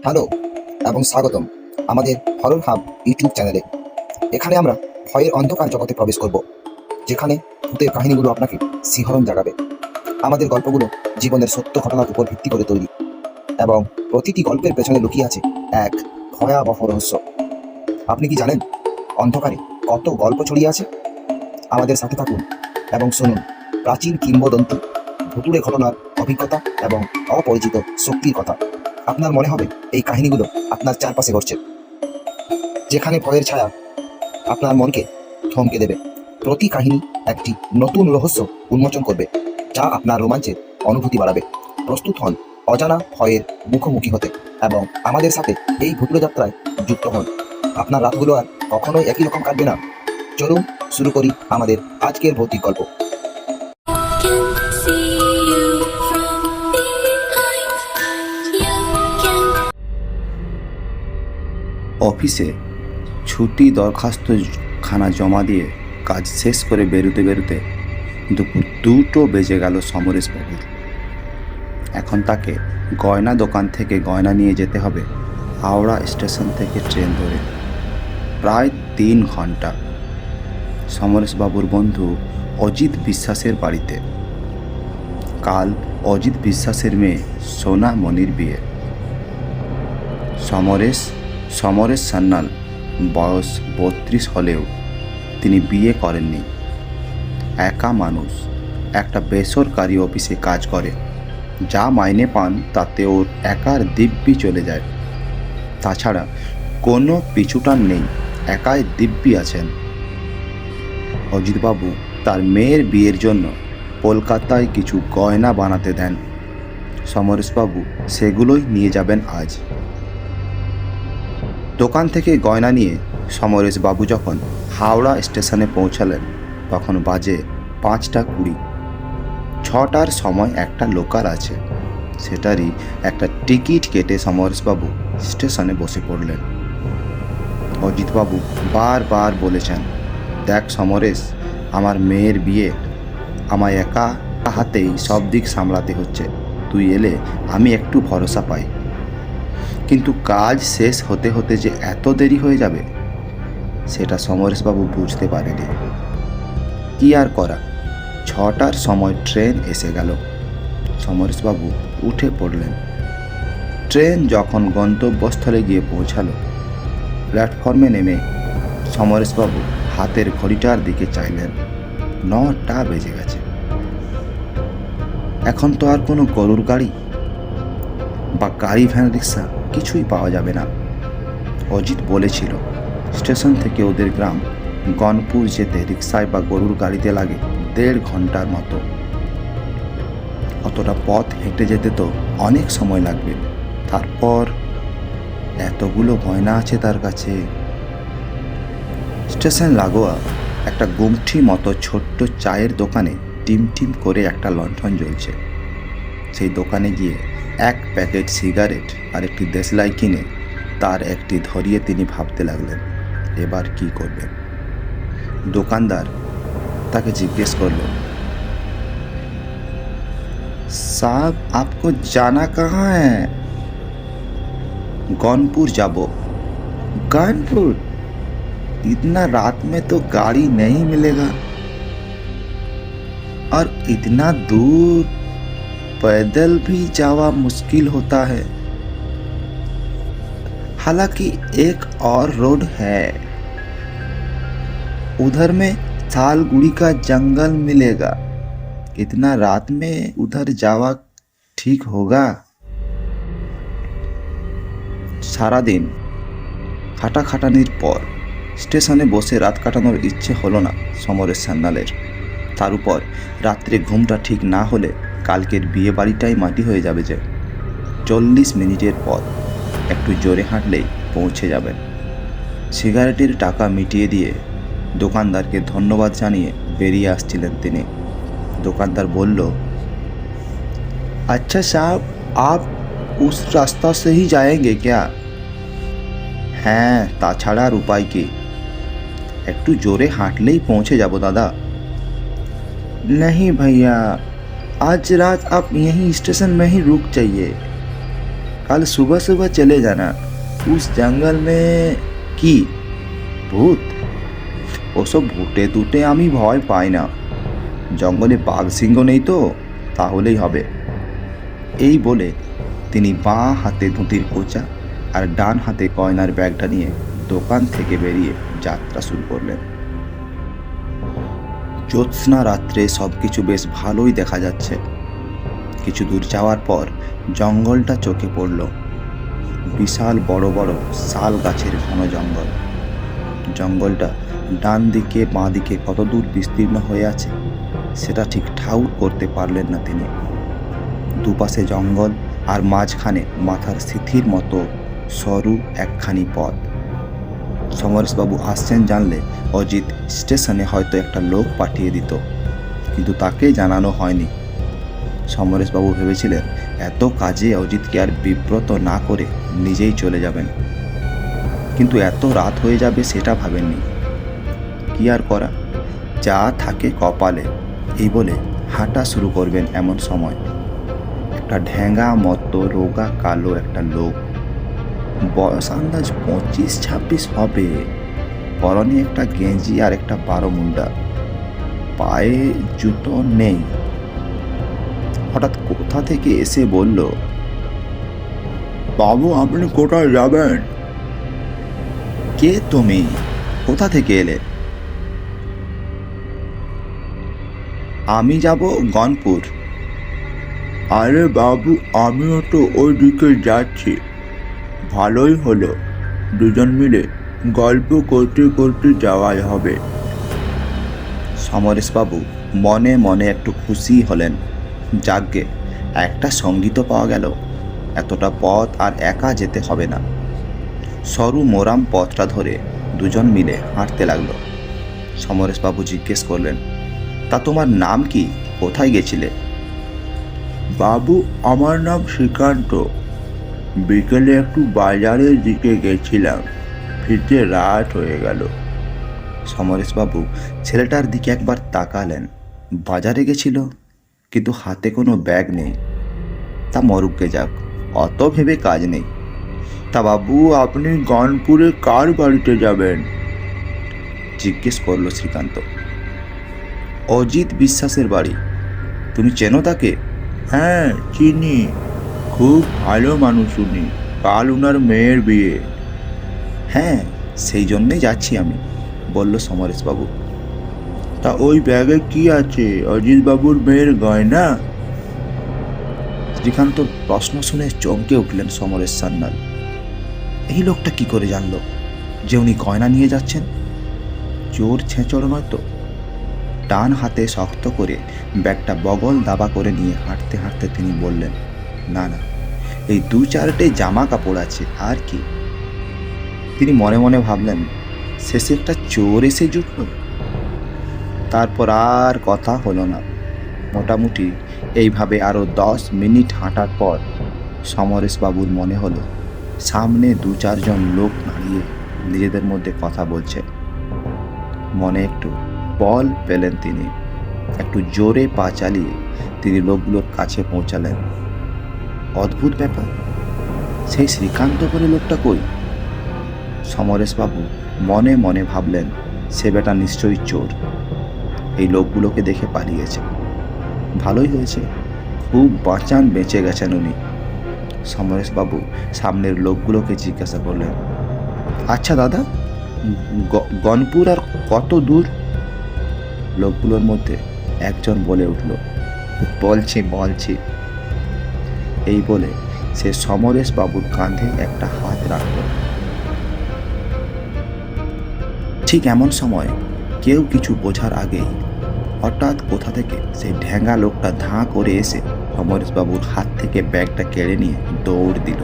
Hello এবং স্বাগতম আমাদের হরর হাব ইউটিউব চ্যানেলে। এখানে আমরা ভয়ের অন্ধকার জগতে প্রবেশ করব, যেখানে ভূতের কাহিনীগুলো আপনাকে শিহরণ জাগাবে। আমাদের গল্পগুলো জীবনের সত্য ঘটনার উপর ভিত্তি করে তৈরি, এবং প্রতিটি গল্পের পেছনে লুকিয়ে আছে এক ভয়াবহ রহস্য। আপনি কি জানেন অন্ধকারে কত গল্প ছড়িয়ে আছে? আমাদের সাথে থাকুন এবং শুনুন প্রাচীন কিংবদন্তি, ভুতুড়ে ঘটনার অভিজ্ঞতা এবং অপরিচিত শক্তির কথা। আপনার মনে হবে এই কাহিনীগুলো আপনার চারপাশে ঘটছে, যেখানে ভয়ের ছায়া আপনার মনকে থমকে দেবে। প্রতি কাহিনী একটি নতুন রহস্য উন্মোচন করবে, যা আপনার রোমাঞ্চের অনুভূতি বাড়াবে। প্রস্তুত হন অজানা ভয়ের মুখোমুখি হতে এবং আমাদের সাথে এই ভুতুড়ে যাত্রায় যুক্ত হন। আপনার রাতগুলো আর কখনোই একই রকম কাটবে না। চলুন শুরু করি আমাদের আজকের ভৌতিক গল্প। can see you from behind. You can অফিসে ছুটি দরখাস্ত খানা জমা দিয়ে কাজ শেষ করে বেরোতে বেরোতে দুপুর 2টো বেজে গেল সমরেশবাবুর। এখন তাকে গয়না দোকান থেকে গয়না নিয়ে যেতে হবে হাওড়া স্টেশন থেকে ট্রেন ধরে, প্রায় 3 ঘন্টা। সমরেশবাবুর বন্ধু অজিত বিশ্বাসের বাড়িতে। কাল অজিত বিশ্বাসের মেয়ে সোনা মনির বিয়ে। সমরেশ সান্যাল বয়স 32 হলেও তিনি বিয়ে করেননি। একা মানুষ, একটা বেসরকারি অফিসে কাজ করে। যা মাইনে পান তাতে ওর একার দিব্যি চলে যায়। তাছাড়া কোনো পিছুটান নেই, একাই দিব্যি আছেন। অজিতবাবু তার মেয়ের বিয়ের জন্য কলকাতায় কিছু গয়না বানাতে দেন। সমরেশবাবু সেগুলোই নিয়ে যাবেন আজ। দোকান থেকে গয়না নিয়ে সমরেশবাবু যখন হাওড়া স্টেশনে পৌঁছালেন তখন বাজে 5:20। 6টার সময় একটা লোকাল আছে, সেটারই একটা টিকিট কেটে সমরেশবাবু স্টেশনে বসে পড়লেন। অজিতবাবু বারবার বলেছেন, দেখ সমরেশ, আমার মেয়ের বিয়ে, আমায় একা হাতেই সব দিক সামলাতে হচ্ছে। তুই এলে আমি একটু ভরসা পাই, কিন্তু কাজ শেষ হতে হতে যে এত দেরি হয়ে যাবে সেটা সমরেশবাবু বুঝতে পারেনি। কি আর করা, 6টার সময় ট্রেন এসে গেল। সমরেশবাবু উঠে পড়লেন। ট্রেন যখন গন্তব্যস্থলে গিয়ে পৌঁছালো, প্ল্যাটফর্মে নেমে সমরেশবাবু হাতের ঘড়িটার দিকে চাইলেন। 9টা বেজে গেছে। এখন তো আর কোনো গরুর গাড়ি বা গাড়ি ভ্যান রিক্সা কিছুই পাওয়া যাবে না। অজিত বলেছিল স্টেশন থেকে ওদের গ্রাম গনপুর যেতে রিক্সায় বা গরুর গাড়িতে লাগে 1.5 ঘন্টার মতো। অতটা পথ হেঁটে যেতে তো অনেক সময় লাগবে। তারপর এতগুলো গয়না আছে তার কাছে। স্টেশন লাগোয়া একটা গুমঠি মতো ছোট্ট চায়ের দোকানে টিম করে একটা লণ্ঠন জ্বলছে। সেই দোকানে গিয়ে 1 প্যাকেট সিগারেট আর একটি দেশলাই কিনে তার একটি ধরিয়ে তিনি ভাবতে লাগলেন এবার কি করবেন। দোকানদার তাকে জিজ্ঞেস করল, साहब आपको जाना कहाँ है? गौनपुर जाबो। कानपुर? इतना रात में तो गाड़ी नहीं मिलेगा, और इतना दूर पैदल भी जावा मुश्किल होता है। हालांकि एक और रोड है, उधर में सालगुड़ी का जंगल मिलेगा। इतना रात में उधर जावा ठीक होगा? সারা দিন খাটাখাটানির পর স্টেশনে বসে রাত কাটানোর ইচ্ছে হলো না সমরেশ সান্যালের। তার উপর রাত্রে ঘুমটা ঠিক না হলে কালকের বিয়ে বাড়িটাই মাটি হয়ে যাবে যে। 40 মিনিটের পর একটু জোরে হাঁটলেই পৌঁছে যাবেন। সিগারেটের টাকা মিটিয়ে দিয়ে দোকানদারকে ধন্যবাদ জানিয়ে বেরিয়ে আসছিলেন তিনি। दुकानदार बोल, अच्छा साहब, आप उस रास्ता से ही जाएंगे क्या? হ্যাঁ, তাছাড়া আর উপায় কি, একটু জোরে হাঁটলেই পৌঁছে যাব দাদা। नहीं भैया, आज रात आप यहीं स्टेशन में ही रुक जाइए। कल सुबह सुबह चले जाना उस जंगल में কি ভূত? ওসব ভূতে টুটে আমি ভয় পাই না। জঙ্গলে বাঘ সিংহ নেই তো, তাহলেই হবে। এই বলে তিনি বাঁ হাতে ধুতির কোচা আর ডান হাতে গয়নার ব্যাগটা নিয়ে দোকান থেকে বেরিয়ে যাত্রা শুরু করলেন। জ্যোৎস্না রাত্রে সবকিছু বেশ ভালোই দেখা যাচ্ছে। কিছু দূর যাওয়ার পর জঙ্গলটা চোখে পড়ল। বিশাল বড় বড় শাল গাছের ঘন জঙ্গল। জঙ্গলটা ডান দিকে বাঁ দিকে কত দূর বিস্তীর্ণ হয়ে আছে সেটা ঠিক ঠাউর করতে পারলেন না তিনি। দুপাশে জঙ্গল আর মাঝখানে মাথার স্থিতির মতো সরু একখানি পথ। সমরেশবাবু আসছেন জানলে অজিত স্টেশনে হয়তো একটা লোক পাঠিয়ে দিত, কিন্তু তাকে জানানো হয়নি। সমরেশবাবু ভেবেছিলেন এত কাজে অজিতকে আর বিব্রত না করে নিজেই চলে যাবেন, কিন্তু এত রাত হয়ে যাবে সেটা ভাবেননি। কি আর করা, যা থাকে কপালে, এই বলে হাঁটা শুরু করবেন। এমন সময় একটা ঢ্যাঙ্গা মতো রোগা কালো একটা লোক, বয়স আন্দাজ 25-26 হবে, পরনে একটা গেঞ্জি আর একটা বারোমুন্ডা, পায়ে জুতো নেই, হঠাৎ কোথা থেকে এসে বলল, বাবু আপনি কোথায় যাবেন? কে তুমি? কোথা থেকে এলে? আমি যাব গনপুর। আরে বাবু আমিও তো ওই দিকে যাচ্ছি। ভালোই হলো, দুজন মিলে গল্প করতে করতে যাওয়াই হবে। সমরেশবাবু মনে মনে একটু খুশি হলেন। যাকগে, একটা সঙ্গীত পাওয়া গেল। এতটা পথ আর একা যেতে হবে না। সরু মোরাম পথটা ধরে দুজন মিলে হাঁটতে লাগলো। সমরেশবাবু জিজ্ঞেস করলেন, তা তোমার নাম কি? কোথায় গেছিলে? বাবু আমার নাম শ্রীকান্ত। বিকেলে একটু বাজারের দিকে গেছিলাম, ফিরতে রাত হয়ে গেল। সমরেশবাবু ছেলেটার দিকে একবার তাকালেন। বাজারে গেছিল, কিন্তু হাতে কোনো ব্যাগ নেই। তা মরুককে যাক, অত ভেবে কাজ নেই। তা বাবু আপনি গনপুরে কার বাড়িতে যাবেন? জিজ্ঞেস করলো শ্রীকান্ত। অজিত বিশ্বাসের বাড়ি। তুমি চেনো তাকে? হ্যাঁ চিনি, খুব ভালো মানুষ উনি। কাল উনার মেয়ের বিয়ে। হ্যাঁ সেই জন্যেই যাচ্ছি আমি, বলল সমরেশবাবু। তা ওই ব্যাগে কি আছে? অজিত বাবুর মেয়ের গয়না? শ্রীকান্তর প্রশ্ন শুনে চমকে উঠলেন সমরেশ সান্যাল। এই লোকটা কি করে জানলো যে উনি গয়না নিয়ে যাচ্ছেন? চোর ছেঁচড় নয় তো? ডান হাতে শক্ত করে ব্যাগটা বগল দাবা করে নিয়ে হাঁটতে হাঁটতে তিনি বললেন, না না, এই 2-4টে জামা কাপড় আছে, আর কি। তিনি মনে মনে ভাবলেন, শেষে একটা চোর এসে জুটল। তারপর আর কথা হলো না। মোটামুটি এইভাবে আরও 10 মিনিট হাঁটার পর সমরেশবাবুর মনে হলো সামনে 2-4 জন লোক দাঁড়িয়ে নিজেদের মধ্যে কথা বলছে। মনে একটু বল পেলেন তিনি। একটু জোরে পা চালিয়ে তিনি লোকগুলোর কাছে পৌঁছালেন। অদ্ভুত ব্যাপার, সেই শ্রীকান্ত বলে লোকটা কই? সমরেশবাবু মনে মনে ভাবলেন, সে বেটা নিশ্চয়ই চোর। এই লোকগুলোকে দেখে পালিয়েছে। ভালোই হয়েছে, খুব বাঁচান বেঁচে গেছেন উনি। সমরেশবাবু সামনের লোকগুলোকে জিজ্ঞাসা করলেন, আচ্ছা দাদা, গনপুর আর কত দূর? লোকগুলোর মধ্যে একজন বলে উঠল, বলছি। এই বলে সে সমরেশবাবুর কাঁধে একটা হাত রাখল। ঠিক এমন সময় কেউ কিছু বোঝার আগেই হঠাৎ কোথা থেকে সেই ঢ্যাঙ্গা লোকটা ধাঁ করে এসে সমরেশবাবুর হাত থেকে ব্যাগটা কেড়ে নিয়ে দৌড় দিল।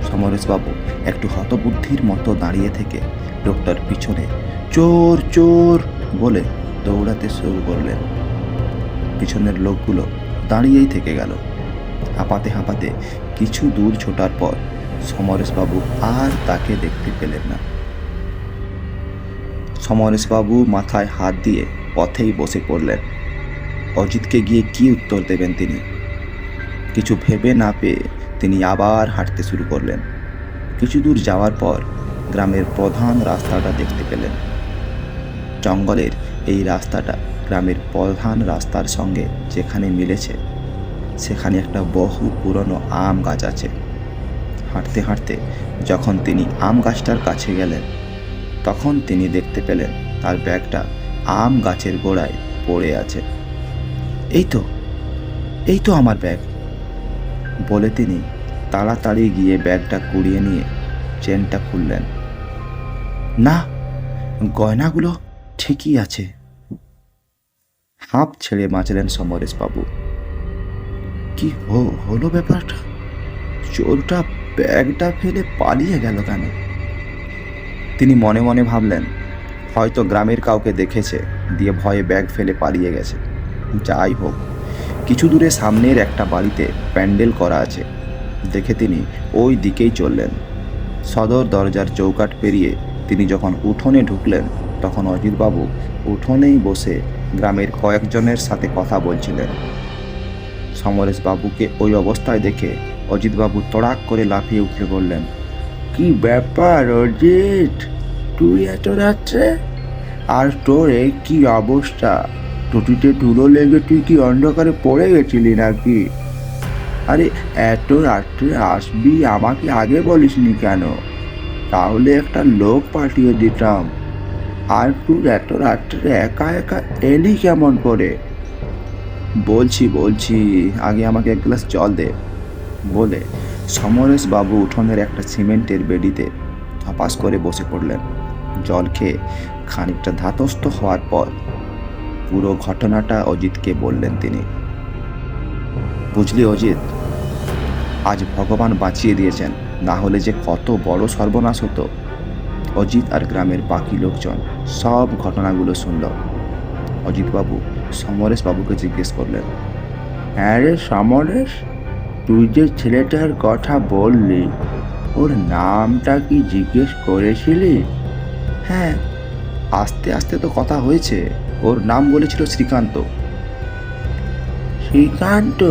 সমরেশবাবু একটু হতবুদ্ধির মতো দাঁড়িয়ে থেকে লোকটার পিছনে চোর চোর বলে দৌড়াতে শুরু করলেন। পিছনের লোকগুলো দাঁড়িয়েই থেকে গেল। হাঁপাতে হাঁপাতে কিছু দূর ছোটার পর সমরেশবাবু আর তাকে দেখতে পেলেন না। সমরেশবাবু মাথায় হাত দিয়ে পথেই বসে পড়লেন। অজিতকে গিয়ে কি উত্তর দেবেন তিনি? কিছু ভেবে না পেয়ে তিনি আবার হাঁটতে শুরু করলেন। কিছু দূর যাওয়ার পর গ্রামের প্রধান রাস্তাটা দেখতে পেলেন। জঙ্গলের এই রাস্তাটা গ্রামের প্রধান রাস্তার সঙ্গে যেখানে মিলেছে সেখানে একটা বহু পুরনো আম গাছ আছে। হাঁটতে হাঁটতে যখন তিনি আম গাছটার কাছে গেলেন তখন তিনি দেখতে পেলেন তার ব্যাগটা আম গাছের গোড়ায় পড়ে আছে। এই তো আমার ব্যাগ বলে তিনি তাড়াতাড়ি গিয়ে ব্যাগটা কুড়িয়ে নিয়ে চেনটা খুললেন। না, গয়নাগুলো ঠিকই আছে। হাঁপ ছেড়ে বাঁচলেন সমরেশবাবু। কি হলো ব্যাপারটা? চোরটা ব্যাগটা ফেলে পালিয়ে গেল কেন? তিনি মনে মনে ভাবলেন হয়তো গ্রামের কাউকে দেখেছে, দিয়ে ভয়ে ব্যাগ ফেলে পালিয়ে গেছে। যাই হোক, কিছু দূরে সামনের একটা বাড়িতে প্যান্ডেল করা আছে দেখে তিনি ওই দিকেই চললেন। সদর দরজার চৌকাঠ পেরিয়ে তিনি যখন উঠোনে ঢুকলেন তখন অজিতবাবু উঠোনেই বসে গ্রামের কয়েকজনের সাথে কথা বলছিলেন। সমরেশবাবুকে ওই অবস্থায় দেখে অজিতবাবু তড়াক করে লাফিয়ে উঠে বললেন, কি ব্যাপার অজিত, তুই এত রাত্রে? আর তোর এই কি অবস্থা? টুটিতে ধুলো লেগে তুই কি অন্ধকারে পড়ে গেছিলি নাকি? আরে এত রাত্রে আসবি, আমাকে আগে বলিসনি কেন? তাহলে একটা লোক পাঠিয়ে দিতাম। আর তুই এত রাত্রে একা একা এলি কেমন করে? বলছি, আগে আমাকে এক গ্লাস জল দে বলে সমরেশবাবু উঠোনের একটা সিমেন্টের বেডিতে ধপাস করে বসে পড়লেন। জল খেয়ে খানিকটা ধাতস্থ হওয়ার পর পুরো ঘটনাটা অজিতকে বললেন তিনি। বুঝলি অজিত, আজ ভগবান বাঁচিয়ে দিয়েছেন, না হলে যে কত বড় সর্বনাশ হতো। অজিত আর গ্রামের বাকি লোকজন সব ঘটনাগুলো শুনল। অজিতবাবু সমরেশবাবুকে জিজ্ঞেস করলেন, হ্যাঁ রে সমরেশ, তুই যে ছেলেটার কথা বললি ওর নামটা কি জিজ্ঞেস করেছিলি? হ্যাঁ, আস্তে আস্তে তো কথা হয়েছে। ওর নাম বলেছিল শ্রীকান্ত। শ্রীকান্ত?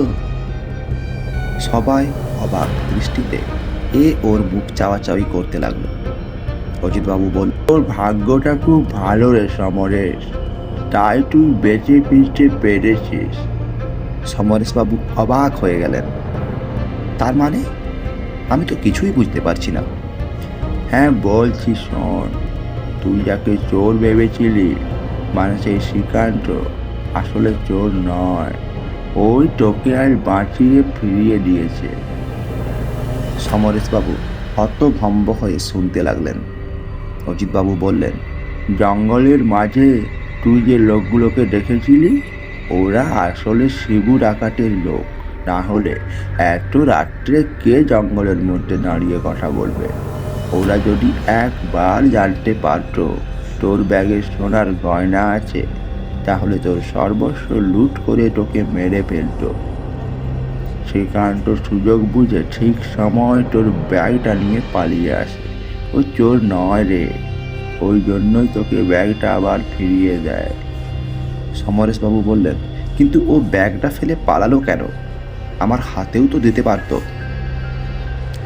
সবাই অবাক দৃষ্টিতে ওর মুখ চাওয়াচাওয়ি করতে লাগলো। অজিতবাবু বলল, তোর ভাগ্যটা খুব ভালো রে সমরেশ, তাই তুই বেঁচে ফিরতে পেরেছিস। সমরেশবাবু অবাক হয়ে গেলেন। তার মানে? আমি তো কিছুই বুঝতে পারছি না। হ্যাঁ বলছি, শোন, তুই যাকে চোর ভেবেছিলি, মানে সেই শ্রীকান্ত, আসলে চোর নয়। ওই তোকে আর বাঁচিয়ে ফিরিয়ে দিয়েছে। সমরেশবাবু হতভম্ব হয়ে শুনতে লাগলেন। অজিতবাবু বললেন, জঙ্গলের মাঝে তুই যে লোকগুলোকে দেখেছিলি ওরা আসলে শিবু ডাকাতের লোক। না হলে এত রাত্রে কে জঙ্গলের মধ্যে দাঁড়িয়ে কথা বলবে? ওরা যদি একবার জানতে পারত তোর ব্যাগে সোনার গয়না আছে তাহলে তোর সর্বস্ব লুট করে তোকে মেরে ফেলত। শ্রীকান্ত সুযোগ বুঝে ঠিক সময় তোর ব্যাগটা নিয়ে পালিয়ে আসে। ও চোর নয় রে, ওই জন্যই তোকে ব্যাগটা আবার ফিরিয়ে দেয়। সমরেশবাবু বললেন, কিন্তু ও ব্যাগটা ফেলে পালালো কেন? আমার হাতেও তো দিতে পারতো।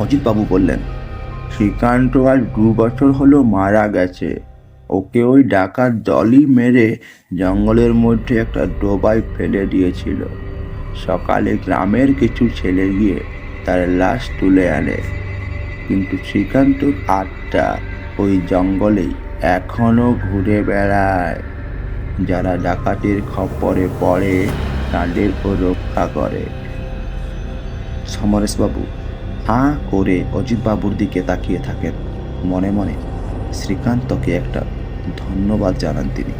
অজিতবাবু বললেন, শ্রীকান্ত আজ 2 বছর হলো মারা গেছে। ওকে ওই ডাকাত দলই মেরে জঙ্গলের মধ্যে একটা ডোবায় ফেলে দিয়েছিল। সকালে গ্রামের কিছু ছেলে গিয়ে তার লাশ তুলে আনে, কিন্তু শ্রীকান্তর আত্মা ওই জঙ্গলেই এখনো ঘুরে বেড়ায়। যারা ডাকাতের খপ্পরে পড়ে তাদেরও রক্ষা করে। সমরেশবাবু হাঁ করে অজিতবাবুর দিকে তাকিয়ে থাকেন। মনে মনে শ্রীকান্তকে একটা ধন্যবাদ জানান তিনি।